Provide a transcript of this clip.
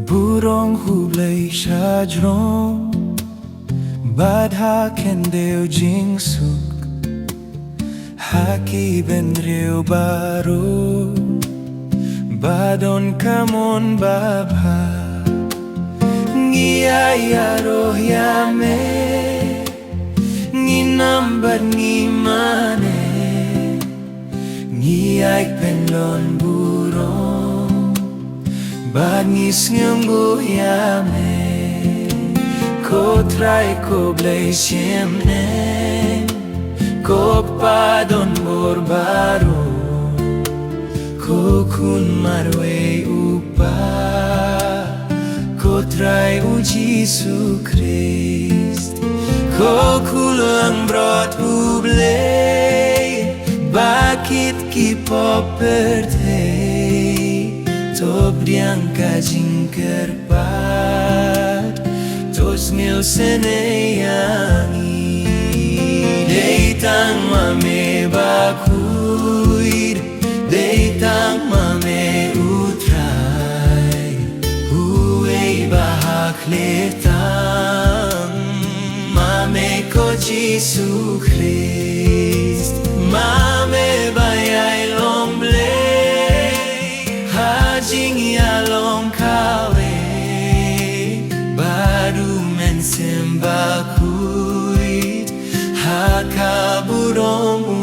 Burom H'u Blei Shajrom Badha Kendeo Jing Suk Haki Ben Reu Baro Badon Kamon Babha Ngiyayaro Yame Nginambat Ngimane Ngiyay Penlon Burom Bad ngis ngyunggu yame Ko try ko blei siemne Ko padon borbaro Ko kun marwe upa Ko try u Jesu Christ Ko kulang brot u blei Bakit ki poperte Tobriang kajing kerpat Tos mil seneyangi Deitang mame bakuir Deitang mame utray Huwei bahak letang Mame ko Jesu Christ Mame bayay long blei Hajing yalong kawe Baru men sembakuit Haka Burom H'u